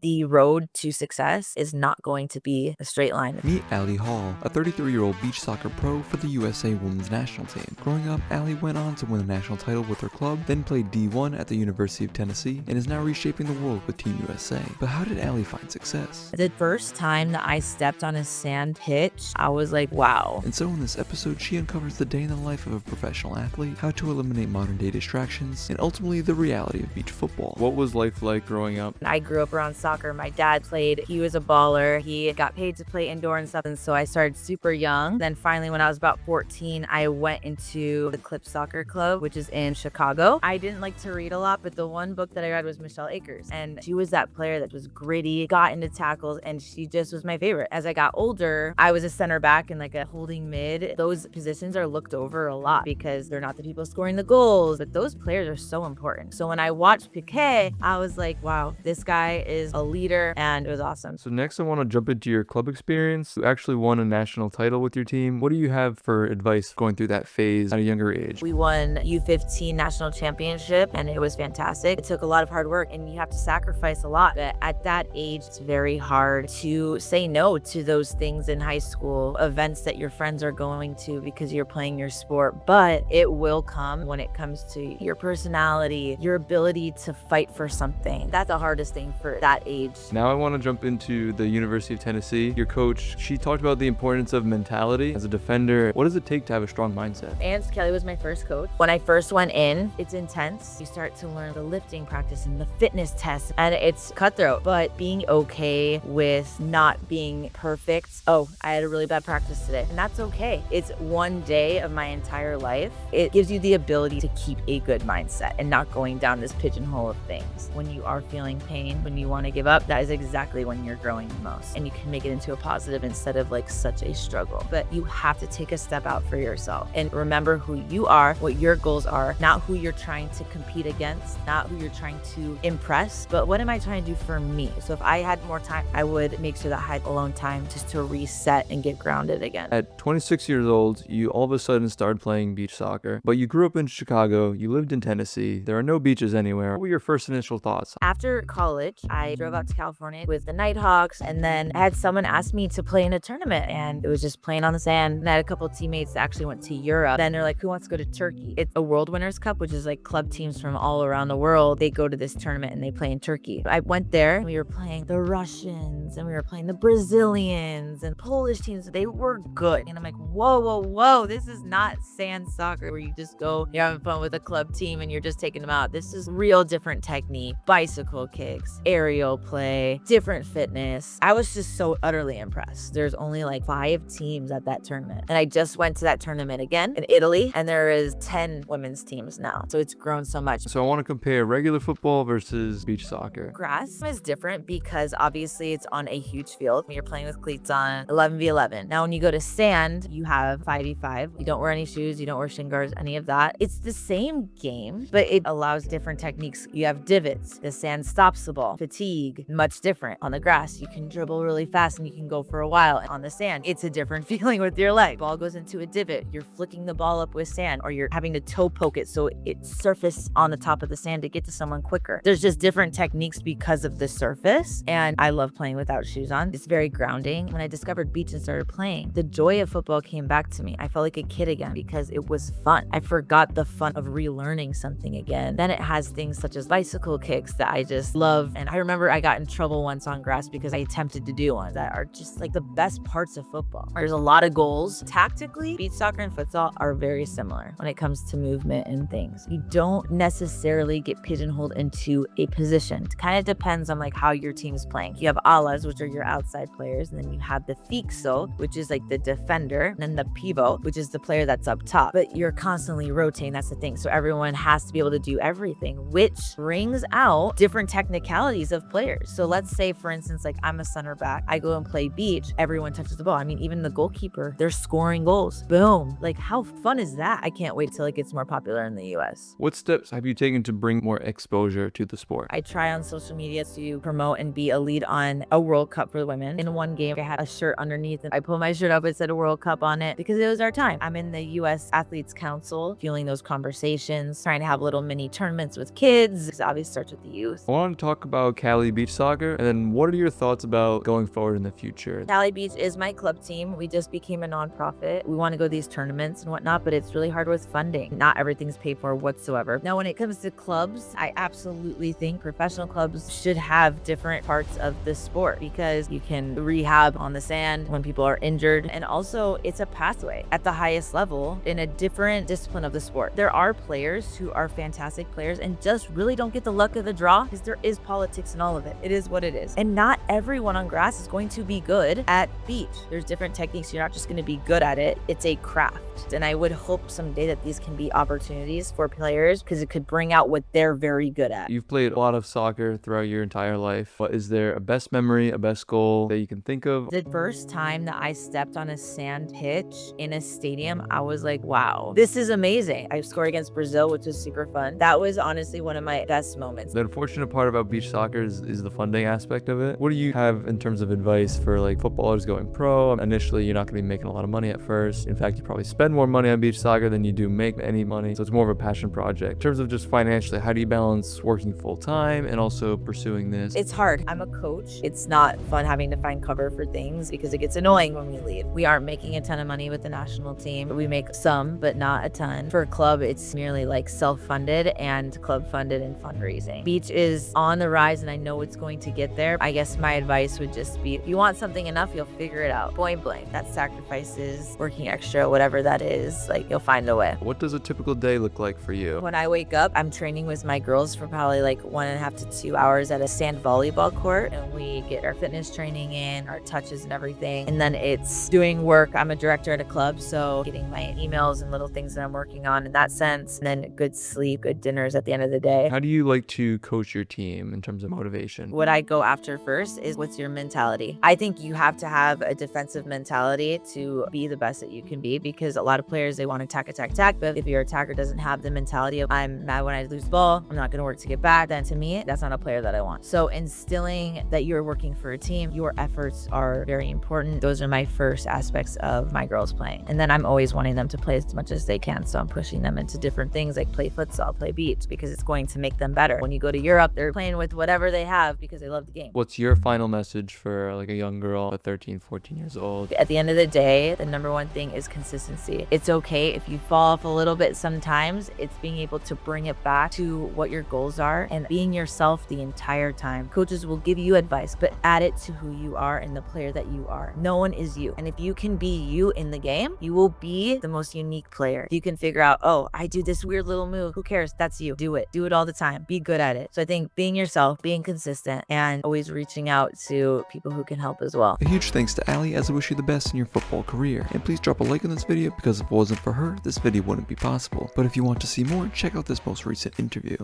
the road to success is not going to be a straight line. Meet Allie Hall, a 33-year-old beach soccer pro for the USA women's national team. Growing up, Allie went on to win a national title with her club, then played D1 at the University of Tennessee, and is now reshaping the world with Team USA. But how did Allie find success? The first time that I stepped on a sand pitch, I was like, wow. And so in this episode, she uncovers the day in the life of a professional athlete, how to eliminate modern-day distractions, and ultimately the reality of beach football. What was life like growing up? I grew up around soccer. My dad played. He was a baller. He got paid to play indoor and stuff, and so I started super young. Then finally, when I was about 14, I went into the Clip Soccer Club, which is in Chicago. I didn't like to read a lot, but the one book that I read was Michelle Akers, and she was that player that was gritty, got into tackles, and she just was my favorite. As I got older, I was a center back and like a holding mid. Those positions are looked over a lot because they're not the people scoring the goals, but those players are so important. So when I watched Pique, I was like, wow, this guy is a leader, and it was awesome. So next I want to jump into your club experience. You actually won a national title with your team. What do you have for advice going through that phase at a younger age? We won U15 national championship, and it was fantastic. It took a lot of hard work, and you have to sacrifice a lot. But at that age, it's very hard to say no to those things in high school, events that your friends are going to because you're playing your sport. But it will come when it comes to your personality, your ability to fight for something. That's the hardest thing for that age. Now I want to jump into the University of Tennessee. Your coach, she talked about the importance of mentality as a defender. What does it take to have a strong mindset? Kelly was my first coach. When I first went in, it's intense. You start to learn the lifting practice and the fitness test, and it's cutthroat, but being okay with not being perfect. Oh, I had a really bad practice today, and that's okay. It's one day of my entire life. It gives you the ability to keep a good mindset and not going down this pigeonhole of things. When you are feeling pain, when you want to give up, that is exactly when you're growing the most, and you can make it into a positive instead of like such a struggle. But you have to take a step out for yourself and remember who you are, what your goals are, not who you're trying to compete against, not who you're trying to impress, but what am I trying to do for me? So if I had more time, I would make sure that I had alone time just to reset and get grounded again. At 26 years old, you all of a sudden started playing beach soccer, but you grew up in Chicago, you lived in Tennessee, there are no beaches anywhere. What were your first initial thoughts? After college, I drove out to California with the Nighthawks, and then I had someone ask me to play in a tournament, and it was just playing on the sand. And I had a couple of teammates that actually went to Europe. Then they're like, who wants to go to Turkey? It's a World Winners Cup, which is like club teams from all around the world. They go to this tournament and they play in Turkey. I went there, and we were playing the Russians, and we were playing the Brazilians and Polish teams. They were good. And I'm like, whoa, whoa, whoa. This is not sand soccer where you just go, you're having fun with a club team and you're just taking them out. This is real different technique, bicycle kicks, aerial play, different fitness. I was just so utterly impressed. There's only like 5 teams at that tournament. And I just went to that tournament again in Italy, and there is 10 women's teams now. So it's grown so much. So I want to compare regular football versus beach soccer. Grass is different because obviously it's on a huge field. You're playing with cleats on 11v11. Now when you go to sand, you have 5v5. You don't wear any shoes, you don't wear shin guards, any of that. It's the same game, but it allows different techniques. You have divots. The sand stops the ball. Fatigue, much different. On the grass, you can dribble really fast and you can go for a while. On the sand, it's a different feeling with your leg. Ball goes into a divot. You're flicking the ball up with sand, or you're having to toe poke it so it surfaces on the top of the sand to get to someone quicker. There's just different techniques because of the surface, and I love playing without shoes on. It's very grounding. When I discovered beach and started playing, the joy of football came back to me. I felt like a kid again because it was fun. I forgot the fun of relearning something again. Then it has things such as bicycle kicks that I just love. And I remember I got in trouble once on grass because I attempted to do one that are just like the best parts of football. There's a lot of goals. Tactically, beach soccer and futsal are very similar when it comes to movement and things. You don't necessarily get pigeonholed into a position. It kind of depends on like how your team's playing. You have alas, which are your outside players, and then you have the fixo, which is like the defender, and then the pivot, which is the player that's up top. But you're constantly rotating, that's the thing. So everyone has to be able to do everything, which brings out different technicalities of players. So let's say, for instance, like I'm a center back, I go and play beach, everyone touches the ball. I mean, even the goalkeeper, they're scoring goals. Boom. Like, how fun is that? I can't wait till it gets more popular in the US. What steps have you taken to bring more exposure to the sport? I try on social media to promote and be a lead on a World Cup for women. In one game, I had a shirt underneath, and I pulled my shirt up, it said a World Cup on it because it was our time. I'm in the US Athletes Council, fueling those conversations, trying to have little mini tournaments with kids. It obviously starts with the youth. I want to talk about Cali Cali Beach Soccer? And then what are your thoughts about going forward in the future? Cali Beach is my club team. We just became a nonprofit. We want to go to these tournaments and whatnot, but it's really hard with funding. Not everything's paid for whatsoever. Now, when it comes to clubs, I absolutely think professional clubs should have different parts of the sport because you can rehab on the sand when people are injured. And also, it's a pathway at the highest level in a different discipline of the sport. There are players who are fantastic players and just really don't get the luck of the draw because there is politics in all of it. It is what it is. And not everyone on grass is going to be good at beach. There's different techniques. You're not just going to be good at it. It's a craft. And I would hope someday that these can be opportunities for players because it could bring out what they're very good at. You've played a lot of soccer throughout your entire life. But is there a best memory, a best goal that you can think of? The first time that I stepped on a sand pitch in a stadium, I was like, wow, this is amazing. I scored against Brazil, which was super fun. That was honestly one of my best moments. The unfortunate part about beach soccer is the funding aspect of it. What do you have in terms of advice for like footballers going pro? Initially, you're not going to be making a lot of money at first. In fact, you probably spend more money on beach soccer than you do make any money. So it's more of a passion project. In terms of just financially, how do you balance working full time and also pursuing this? It's hard. I'm a coach. It's not fun having to find cover for things because it gets annoying when we leave. We aren't making a ton of money with the national team. We make some, but not a ton. For a club, it's merely like self-funded and club funded and fundraising. Beach is on the rise and I know it's going to get there. I guess my advice would just be, if you want something enough, you'll figure it out. Point blank. That's sacrifices, working extra, whatever that is, like you'll find a way. What does a typical day look like for you? When I wake up, I'm training with my girls for probably like 1.5 to 2 hours at a sand volleyball court. And we get our fitness training in, our touches and everything. And then it's doing work. I'm a director at a club, so getting my emails and little things that I'm working on in that sense. And then good sleep, good dinners at the end of the day. How do you like to coach your team in terms of motivation? What I go after first is what's your mentality. I think you have to have a defensive mentality to be the best that you can be because a lot of players, they want to attack. But if your attacker doesn't have the mentality of I'm mad when I lose the ball, I'm not going to work to get back, then to me, that's not a player that I want. So instilling that you're working for a team, your efforts are very important. Those are my first aspects of my girls playing. And then I'm always wanting them to play as much as they can. So I'm pushing them into different things like play futsal, play beach, because it's going to make them better. When you go to Europe, they're playing with whatever they have because they love the game. What's your final message for like a young girl at 13, 14 years old? At the end of the day, the number one thing is consistency. It's okay if you fall off a little bit sometimes. It's being able to bring it back to what your goals are and being yourself the entire time. Coaches will give you advice, but add it to who you are and the player that you are. No one is you. And if you can be you in the game, you will be the most unique player. You can figure out, oh, I do this weird little move. Who cares? That's you. Do it. Do it all the time. Be good at it. So I think being yourself, being consistent, and always reaching out to people who can help as well. A huge thanks to Ali, as I wish you the best in your football career. And please drop a like on this video because if it wasn't for her, this video wouldn't be possible. But if you want to see more, check out this most recent interview.